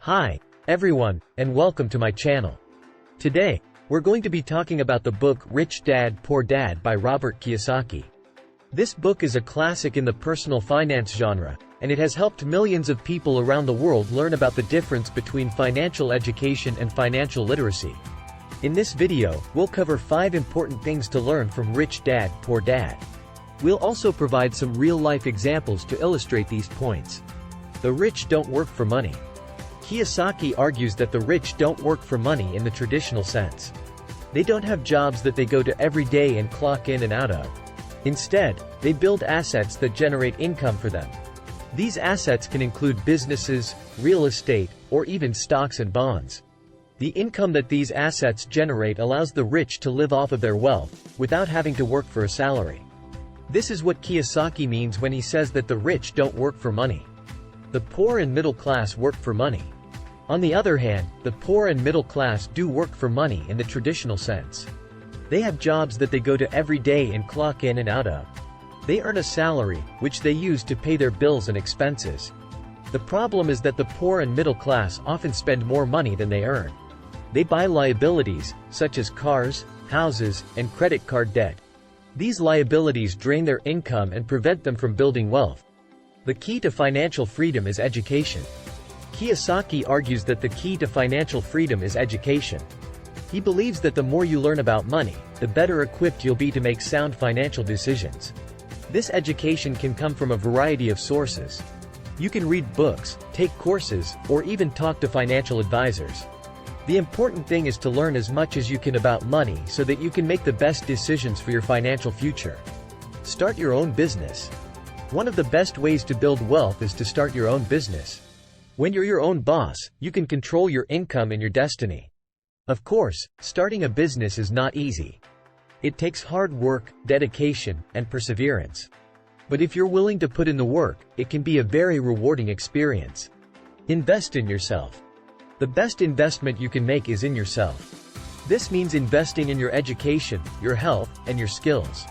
Hi, everyone, and welcome to my channel. Today, we're going to be talking about the book Rich Dad, Poor Dad by Robert Kiyosaki. This book is a classic in the personal finance genre, and it has helped millions of people around the world learn about the difference between financial education and financial literacy. In this video, we'll cover 5 important things to learn from Rich Dad, Poor Dad. We'll also provide some real-life examples to illustrate these points. The rich don't work for money. Kiyosaki argues that the rich don't work for money in the traditional sense. They don't have jobs that they go to every day and clock in and out of. Instead, they build assets that generate income for them. These assets can include businesses, real estate, or even stocks and bonds. The income that these assets generate allows the rich to live off of their wealth, without having to work for a salary. This is what Kiyosaki means when he says that the rich don't work for money. The poor and middle class work for money. On the other hand, the poor and middle class do work for money in the traditional sense. They have jobs that they go to every day and clock in and out of. They earn a salary, which they use to pay their bills and expenses. The problem is that the poor and middle class often spend more money than they earn. They buy liabilities, such as cars, houses, and credit card debt. These liabilities drain their income and prevent them from building wealth. The key to financial freedom is education. Kiyosaki argues that the key to financial freedom is education. He believes that the more you learn about money, the better equipped you'll be to make sound financial decisions. This education can come from a variety of sources. You can read books, take courses, or even talk to financial advisors. The important thing is to learn as much as you can about money so that you can make the best decisions for your financial future. Start your own business. One of the best ways to build wealth is to start your own business. When you're your own boss, you can control your income and your destiny. Of course, starting a business is not easy. It takes hard work, dedication, and perseverance. But if you're willing to put in the work, it can be a very rewarding experience. Invest in yourself. The best investment you can make is in yourself. This means investing in your education, your health, and your skills.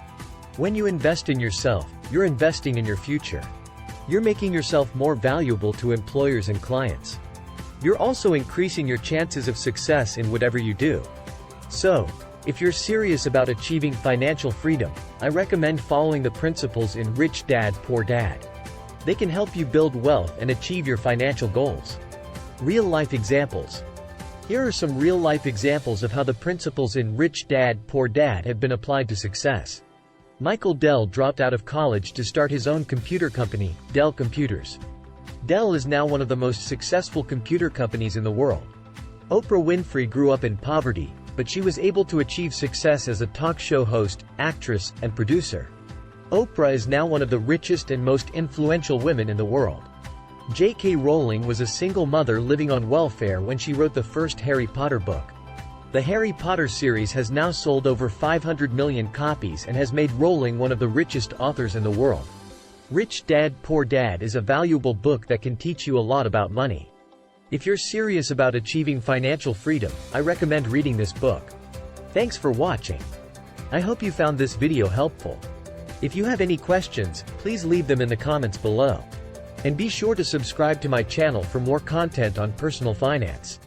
When you invest in yourself, you're investing in your future. You're making yourself more valuable to employers and clients. You're also increasing your chances of success in whatever you do. So, if you're serious about achieving financial freedom, I recommend following the principles in Rich Dad, Poor Dad. They can help you build wealth and achieve your financial goals. Real-life examples. Here are some real-life examples of how the principles in Rich Dad, Poor Dad have been applied to success. Michael Dell dropped out of college to start his own computer company, Dell Computers. Dell is now one of the most successful computer companies in the world. Oprah Winfrey grew up in poverty, but she was able to achieve success as a talk show host, actress, and producer. Oprah is now one of the richest and most influential women in the world. J.K. Rowling was a single mother living on welfare when she wrote the first Harry Potter book. The Harry Potter series has now sold over 500 million copies and has made Rowling one of the richest authors in the world. Rich Dad, Poor Dad is a valuable book that can teach you a lot about money. If you're serious about achieving financial freedom, I recommend reading this book. Thanks for watching. I hope you found this video helpful. If you have any questions, please leave them in the comments below. And be sure to subscribe to my channel for more content on personal finance.